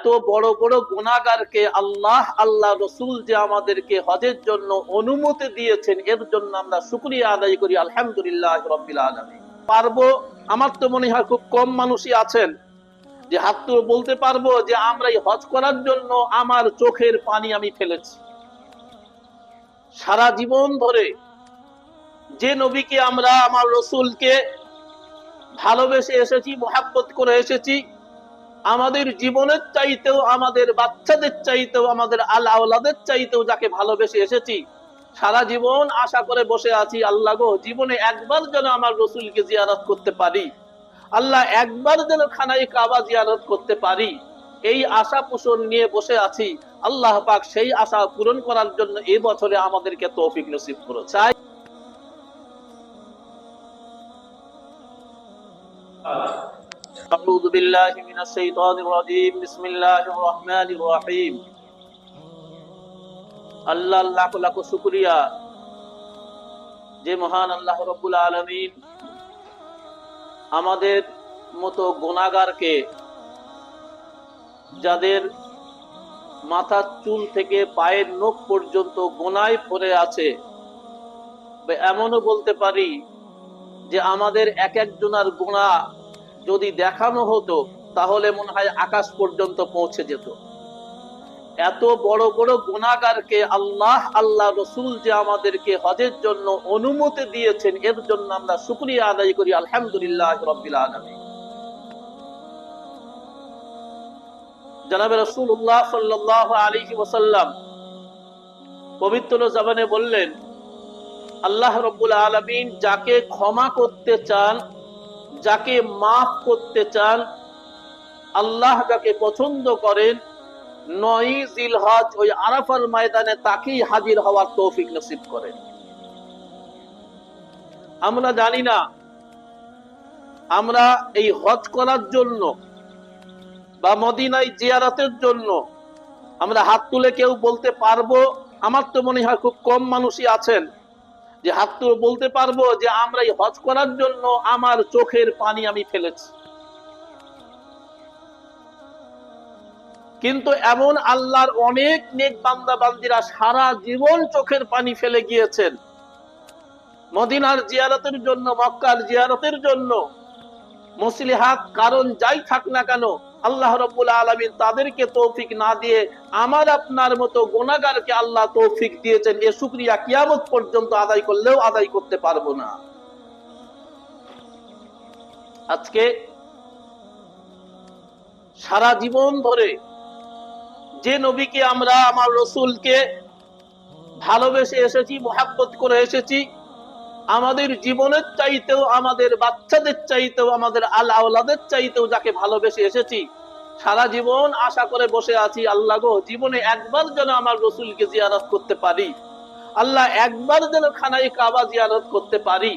এত বড় বড় গুনাহগারকে আল্লাহ রসুল যে আমাদেরকে হজের জন্য অনুমতি দিয়েছেন, এর জন্য আমরা শুকরিয়া আদায় করি আলহামদুলিল্লাহ রাব্বিল আলামিন। পারবো, আমার তো মনে হয় খুব কম মানুষই আছেন যে হাত তুলে বলতে পারবো যে আমরা এই হজ করার জন্য আমার চোখের পানি আমি ফেলেছি। সারা জীবন ধরে যে নবীকে আমরা, আমার রসুলকে ভালোবেসে এসেছি, মহাব্বত করে এসেছি, আমাদের জীবনের চাইতেও, আমাদের বাচ্চাদের চাইতেও, আমাদের আওলাদের চাইতেও যাকে ভালোবেসে এসেছি, সারা জীবন আশা করে বসে আছি, আল্লাহ গো জীবনে একবার যেন আমার রসুলকে জিয়ারত করতে পারি, আল্লাহ একবার যেন খানায়ে কাবা জিয়ারত করতে পারি, এই আশা পোষণ নিয়ে বসে আছি। আল্লাহ পাক সেই আশা পূরণ করার জন্য এই বছরে আমাদেরকে তৌফিক নসিব করেছে। أعوذ بالله من الشيطان الرجيم بسم الله الرحمن الرحيم আল্লাহ লাখ লাখ শুকরিয়া যে মহান আল্লাহ রাব্বুল আলামিন আমাদের মতো গুনাহগারকে, যাদের মাথার চুল থেকে পায়ের নখ পর্যন্ত গুনাহে পড়ে আছে, এমনও বলতে পারি যে আমাদের এক একজনের গুনাহ যদি দেখানো হতো তাহলে মনে হয় আকাশ পর্যন্ত পৌঁছে যেত। এত বড় বড় গুনাহগারকে আল্লাহ রসুল যে আমাদেরকে হজের জন্য অনুমতি দিয়েছেন, এর জন্য আমরা শুকরিয়া আদায় করি আলহামদুলিল্লাহ রাব্বিল আলামিন। জনাবে রাসূলুল্লাহ সাল্লাল্লাহু আলাইহি ওয়াসাল্লাম পবিত্র জবানে বললেন, আল্লাহ রাব্বুল আলামিন যাকে ক্ষমা করতে চান, যাকে মাফ করতে চান, আল্লাহ যাকে পছন্দ করেন, 9 জিলহজ ওই আরাফার ময়দানে তাকেই হাজির হওয়ার তৌফিক নসিব করেন। আমরা জানি না আমরা এই হজ করার জন্য বা মদিনায় জিয়ারতের জন্য আমরা হাত তুলে কেউ বলতে পারবো, আমার তো মনে হয় খুব কম মানুষই আছেন যে হাত তুলে বলতে পারবো যে আমরা এই হজ করার জন্য আমার চোখের পানি আমি ফেলেছি। কিন্তু এমন আল্লাহর অনেক নেক বান্দা বান্দিরা সারা জীবন চোখের পানি ফেলে গিয়েছেন মদিনার জিয়ারতের জন্য, মক্কার জিয়ারতের জন্য। মুসলিহাত কারণ যাই থাক না কেন, আল্লাহ রাব্বুল আলামিন তাদেরকে তৌফিক না দিয়ে আমার আপনার মতো গুনাহগারকে আল্লাহ তৌফিক দিয়েছেন। এ শুকরিয়া কিয়ামত পর্যন্ত আদায় করলেও আদায় করতে পারবো না। আজকে সারা জীবন ধরে যে নবীকে আমরা, আমার রসুলকে ভালোবেসে এসেছি, মহাব্বত করে এসেছি, আমাদের জীবনের চাইতেও, আমাদের বাচ্চাদের চাইতেও, আমাদের আওলাদের চাইতেও যাকে ভালোবেসে এসেছি, সারা জীবন আশা করে বসে আছি, আল্লাহ গো জীবনে একবার যেন আমার রসুলকে জিয়ারত করতে পারি, আল্লাহ একবার যেন খানায়ে কাবা জিয়ারত করতে পারি,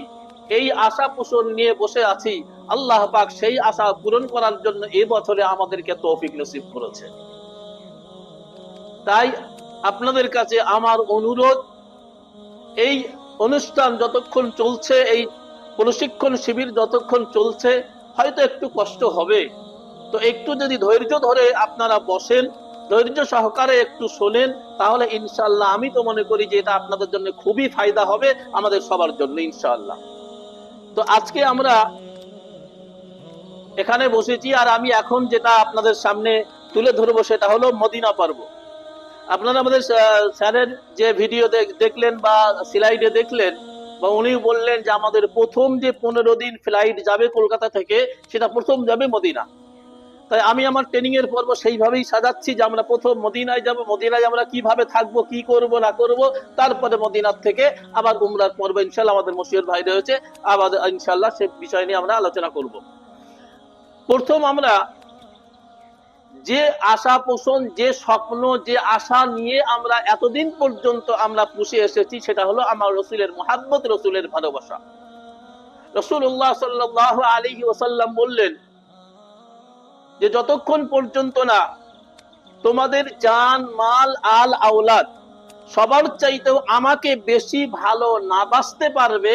এই আশা পোষণ নিয়ে বসে আছি। আল্লাহ পাক সেই আশা পূরণ করার জন্য এই বছরে আমাদেরকে তৌফিক নসিব করেছে। তাই আপনাদের কাছে আমার অনুরোধ, এই অনুষ্ঠান যতক্ষণ চলছে, এই প্রশিক্ষণ শিবির যতক্ষণ চলছে, হয়তো একটু কষ্ট হবে, তো একটু যদি ধৈর্য ধরে আপনারা বসেন, ধৈর্য সহকারে একটু শোনেন, তাহলে ইনশাআল্লাহ আমি তো মনে করি যে এটা আপনাদের জন্য খুবই ফায়দা হবে, আমাদের সবার জন্য ইনশাআল্লাহ। তো আজকে আমরা এখানে বসেছি, আর আমি এখন যেটা আপনাদের সামনে তুলে ধরবো সেটা হলো মদিনা পর্ব। আপনারা আমাদের স্যারের যে ভিডিও দেখলেন বা স্লাইডে দেখলেন, বা উনি বললেন যে আমাদের প্রথম যে 15 দিন ফ্লাইট যাবে কলকাতা থেকে, সেটা প্রথম যাবে মদিনা। তাই আমি আমার ট্রেনিং এর পর্ব সেইভাবেই সাজাচ্ছি যে আমরা প্রথম মদিনায় যাব, মদিনায় আমরা কিভাবে থাকবো, কি করব না করব, তারপরে মদিনার থেকে আবার উমরার পর্ব ইনশাআল্লাহ আমাদের মশিউর ভাই রয়েছে, আবার ইনশাআল্লাহ সে বিষয় নিয়ে আমরা আলোচনা করব। প্রথম আমরা যে আশা পোষণ, যে স্বপ্ন, যে আশা নিয়ে আমরা এতদিন পর্যন্ত আমরা পুষে এসেছি, সেটা হলো আমার রসুলের মুহাব্বত, রসুলের ভালোবাসা। রাসূলুল্লাহ সাল্লাল্লাহু আলাইহি ওয়াসাল্লাম বললেন যে যতক্ষণ পর্যন্ত না তোমাদের জান, মাল, আল, আওলাদ সবার চাইতেও আমাকে বেশি ভালো না বাসতে পারবে,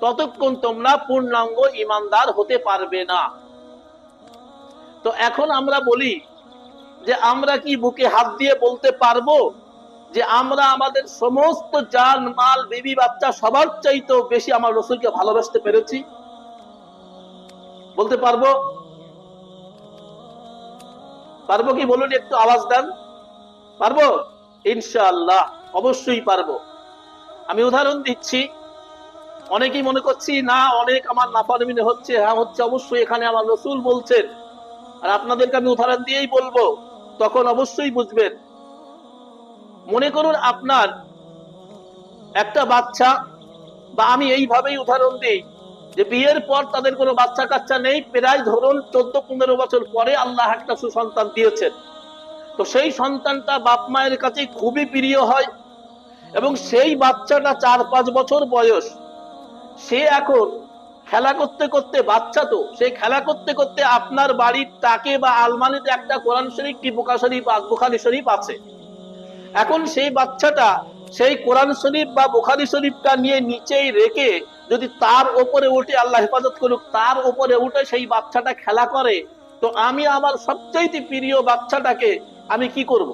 ততক্ষণ তোমরা পূর্ণাঙ্গ ঈমানদার হতে পারবে না। তো এখন আমরা বলি, যে আমরা কি বুকে হাত দিয়ে বলতে পারবো যে আমরা আমাদের সমস্ত জান মাল বিবি বাচ্চা সবার চাইতেও বেশি আমার রসুলকে ভালোবাসতে পেরেছি? বলতে পারবো? পারবো কি বলুন, একটু আওয়াজ দেন। পারবো? ইনশাআল্লাহ অবশ্যই পারবো। আমি উদাহরণ দিচ্ছি। অনেকেই মনে করছি না অনেক আমার নাফরমানি হচ্ছে। হ্যাঁ হচ্ছে, অবশ্যই। এখানে আমার রসুল বলছেন, আর আপনাদেরকে আমি উদাহরণ দিয়েই বলবো, তখন অবশ্যই বুঝবেন। মনে করুন আপনার একটা বাচ্চা, বা আমি এইভাবেই উদাহরণ দিই যে বিয়ের পর তাদের কোনো বাচ্চা কাচ্চা নেই, প্রায় ধরুন 14-15 বছর পরে আল্লাহ একটা সুসন্তান দিয়েছেন। তো সেই সন্তানটা বাপ মায়ের কাছে খুবই প্রিয় হয়, এবং সেই বাচ্চাটা 4-5 বছর বয়স। সে এখন খেলা করতে করতে, বাচ্চা তো, সে খেলা করতে করতে আপনার বাড়ির তাকে বা আলমারিতে একটা কোরআন শরীফ কি বুখারী শরীফ আছে। এখন সেই বাচ্চাটা সেই কোরআন শরীফ বা বুখারী শরীফটা নিয়ে নিচেই রেখে যদি তার উপরে উঠে, আল্লাহ হেফাজত করুক, তার উপরে উঠে সেই বাচ্চাটা খেলা করে, তো আমি আমার সবচাইতে প্রিয় বাচ্চাটাকে আমি কি করব?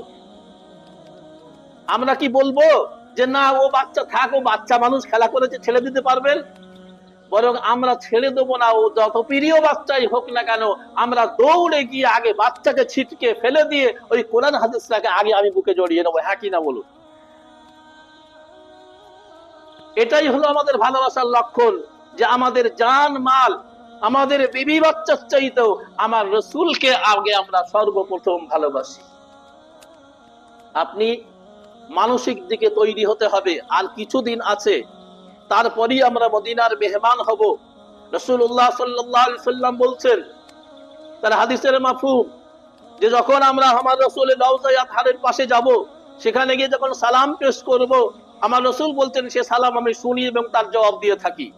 আমরা কি বলবো যে না ও বাচ্চা থাক, ও বাচ্চা মানুষ খেলা করেছে, ছেড়ে দিতে পারবেন? বরং আমরা ছেড়ে দেবো না, ও যত প্রিয় বাচ্চাই হোক না কেন, আমরা দৌড়ে গিয়ে আগে বাচ্চাকে ছিটকে ফেলে দিয়ে ওই কোরআন হাদিসটাকে আগে আমি বুকে জড়িয়ে নেবো। হ্যাঁ কি না বলুন? এটাই হলো আমাদের ভালোবাসার লক্ষণ, যে আমাদের জান মাল, আমাদের বিবি বাচ্চার চাইতেও আমার রসুলকে আগে আমরা সর্বপ্রথম ভালোবাসি। আপনি মানসিক দিকে তৈরি হতে হবে, আর কিছুদিন আছে, তারপরেই আমরা মদিনার মেহমান হব। রাসূলুল্লাহ সাল্লাল্লাহু আলাইহি সাল্লাম বলছেন, তার হাদিসের মাফহুম, যে যখন আমরা আমার রাসূলের রওজা আতহারের পাশে যাব, সেখানে গিয়ে যখন সালাম পেশ করব, আমার রাসূল বলতেন সে সালাম আমি শুনি এবং তার জবাব দিয়ে থাকি।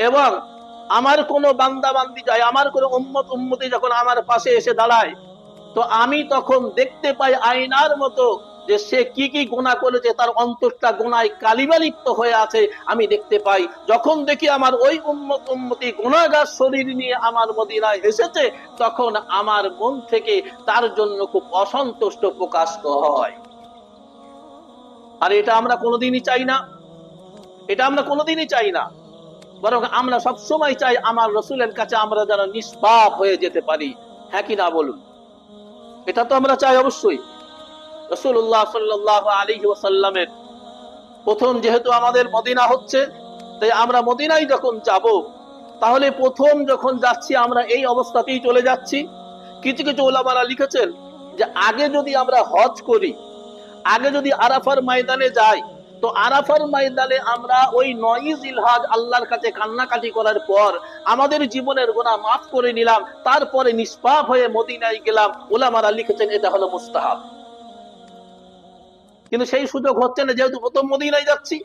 এবং আমার কোনো বান্দা বান্দি যায়, আমার কোনো উম্মত উম্মতি যখন আমার পাশে এসে দাঁড়ায়, তো আমি তখন দেখতে পাই আয়নার মতো যে সে কি কি গুনাহ করেছে, তার অন্তরটা গুনায় কালিমা লিপ্ত হয়ে আছে। আমি দেখতে পাই, যখন দেখি আমার ওই উম্মত উম্মতি গুনাহগার শরীর নিয়ে আমার মদিনায় এসেছে, তখন আমার মন থেকে তার জন্য খুব অসন্তুষ্ট প্রকাশ হয়। আর এটা আমরা কোনোদিনই চাই না, এটা আমরা কোনোদিনই চাই না। বরং আমরা সবসময় চাই আমার রসুলের কাছে আমরা যেন নিষ্পাপ হয়ে যেতে পারি। হ্যাঁ কি না বলুন? এটা তো আমরা চাই অবশ্যই। রাসূলুল্লাহ সাল্লাল্লাহু আলাইহি ওয়াসাল্লামের প্রথম যেহেতু আমাদের মদিনা হচ্ছে, তাই আমরা মদিনায় যখন যাব, তাহলে প্রথম যখন যাচ্ছি আমরা এই অবস্থাতেই চলে যাচ্ছি। কিছু কিছু ওলামারা লিখেছেন যে আগে যদি আমরা হজ করি, আগে যদি আরাফার ময়দানে যাই, তো আরাফার ময়দানে আমরা ওই 9 জিলহজ আল্লাহর কাছে কান্নাকাটি করার পর আমাদের জীবনের গুনাহ মাফ করে নিলাম, তারপরে নিষ্পাপ হয়ে মদিনায় গেলাম। ওলামারা লিখেছেন এটা হলো মুস্তাহাব। কিন্তু সেই সুযোগ হচ্ছে না, যেহেতু প্রথম মদিনায় যাচ্ছি।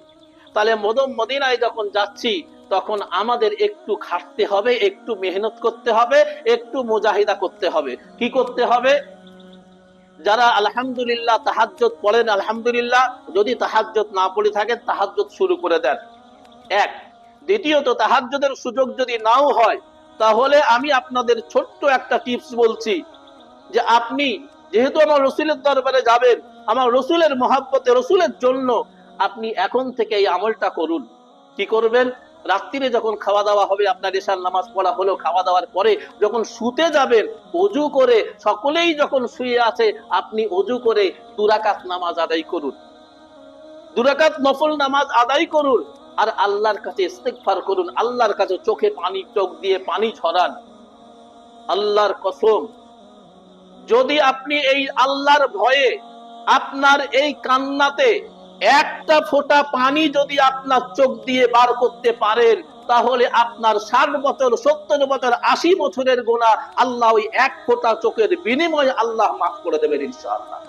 তাহলে মদিনায় যখন যাচ্ছি, তখন আমাদের একটু খাটতে হবে, একটু মেহনত করতে হবে, একটু মুজাহিদা করতে হবে। কি করতে হবে? যারা আলহামদুলিল্লাহ তাহাজ্জুদ পড়েন, আলহামদুলিল্লাহ, যদি তাহাজ্জুদ না পড়ে থাকেন তাহাজ্জুদ শুরু করে দেন। এক। দ্বিতীয়ত, তাহাজ্জুদের সুযোগ যদি নাও হয়, তাহলে আমি আপনাদের ছোট্ট একটা টিপস বলছি, যে আপনি যেহেতু আমার রসুলের দরবারে যাবেন, আমার রসুলের মহাব্বতে, রসুলের জন্য, আপনি এখন থেকে এই আমলটা করুন। কি করবেন? রাত্রিরে যখন খাওয়া দাওয়া হবে, আপনার এশার নামাজ পড়া হলো, খাওয়া দাওয়ার পরে যখন শুতে যাবেন, ওযু করে, সকলেই যখন শুয়ে আছে, আপনি ওযু করে 2 রাকাত নামাজ আদায় করুন। 2 রাকাত নফল নামাজ আদায় করুন, আর আল্লাহর কাছে ইস্তিগফার করুন। আল্লাহর কাছে চোখে পানি, চোখ দিয়ে পানি ছড়ান। আল্লাহর কসম, যদি আপনি এই আল্লাহর ভয়ে আপনার এই কান্নাতে একটা ফোঁটা পানি যদি আপনার চোখ দিয়ে বার করতে পারেন, তাহলে আপনার 60 বছর, 70 বছর, 80 বছরের গুনাহ আল্লাহ ওই এক ফোঁটা চোখের বিনিময়ে আল্লাহ মাফ করে দেবেন ইনশাআল্লাহ।